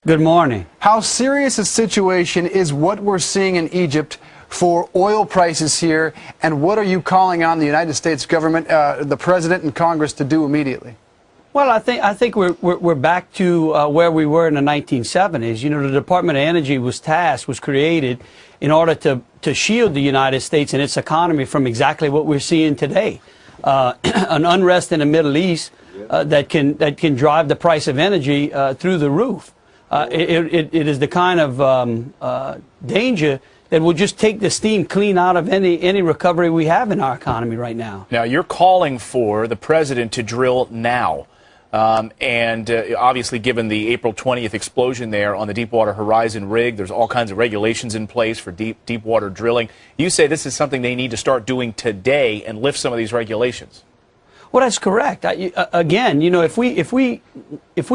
Good morning. How serious a situation is what we're seeing in Egypt for oil prices here, and what are you calling on the United States government, the president and Congress to do immediately? Well, I think we're back to where we were in the 1970s. You know, the Department of Energy was created in order to shield the United States and its economy from exactly what we're seeing today, an unrest in the Middle East that can drive the price of energy through the roof. It is the kind of danger that will just take the steam clean out of any recovery we have in our economy right now. Now, you're calling for the president to drill now. Obviously, given the April 20th explosion there on the Deepwater Horizon rig, there's all kinds of regulations in place for deep water drilling. You say this is something they need to start doing today and lift some of these regulations. Well, that's correct. Again, you know, if we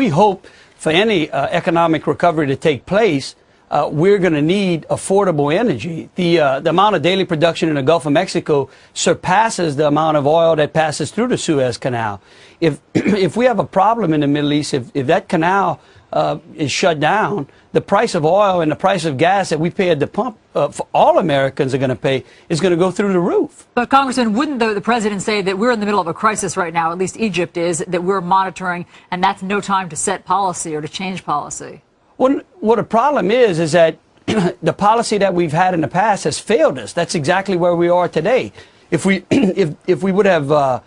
hope for any economic recovery to take place, we're going to need affordable energy. The amount of daily production in the Gulf of Mexico surpasses the amount of oil that passes through the Suez Canal. If we have a problem in the Middle East, if that canal is shut down, the price of oil and the price of gas that we pay at the pump for all Americans are going to pay is going to go through the roof. But, Congressman, wouldn't the president say that we're in the middle of a crisis right now, at least Egypt is, that we're monitoring, and that's no time to set policy or to change policy? Well, what the problem is that the policy that we've had in the past has failed us. That's exactly where we are today. If we would have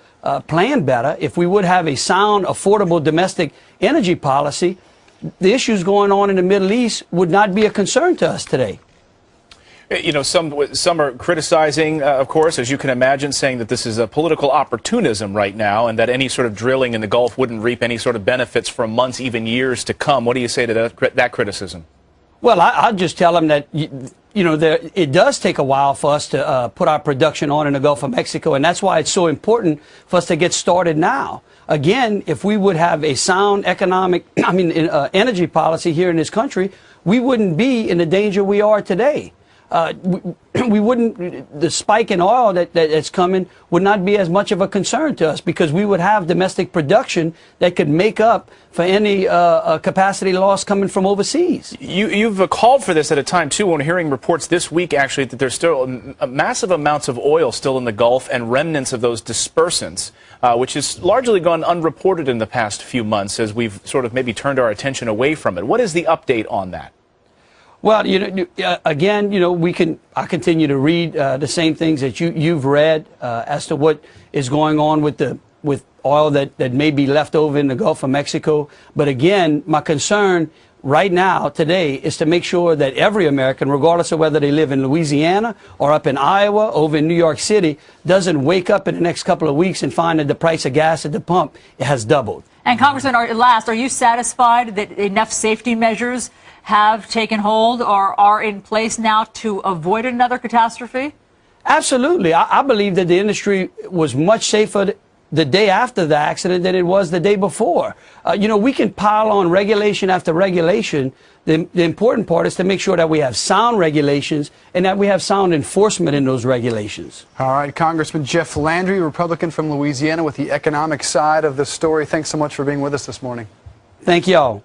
planned better, if we would have a sound, affordable domestic energy policy, the issues going on in the Middle East would not be a concern to us today. You know, some are criticizing, of course, as you can imagine, saying that this is a political opportunism right now and that any sort of drilling in the Gulf wouldn't reap any sort of benefits for months, even years to come. What do you say to that criticism? Well, I'll just tell them that, you know, it does take a while for us to put our production on in the Gulf of Mexico, and that's why it's so important for us to get started now. Again, if we would have a sound energy policy here in this country, we wouldn't be in the danger we are today. We wouldn't, the spike in oil that's coming would not be as much of a concern to us because we would have domestic production that could make up for any capacity loss coming from overseas. You've called for this at a time, too, when hearing reports this week, actually, that there's still massive amounts of oil still in the Gulf and remnants of those dispersants, which has largely gone unreported in the past few months as we've sort of maybe turned our attention away from it. What is the update on that? Well, you know, again, you know, I continue to read the same things that you've read as to what is going on with oil that may be left over in the Gulf of Mexico. But again, my concern right now, today, is to make sure that every American, regardless of whether they live in Louisiana or up in Iowa, over in New York City, doesn't wake up in the next couple of weeks and find that the price of gas at the pump has doubled. And Congressman, are you satisfied that enough safety measures have taken hold or are in place now to avoid another catastrophe? Absolutely. I believe that the industry was much safer the day after the accident than it was the day before. You know, we can pile on regulation after regulation. The important part is to make sure that we have sound regulations and that we have sound enforcement in those regulations. All right, Congressman Jeff Landry, Republican from Louisiana, with the economic side of the story. Thanks so much for being with us this morning. Thank you all.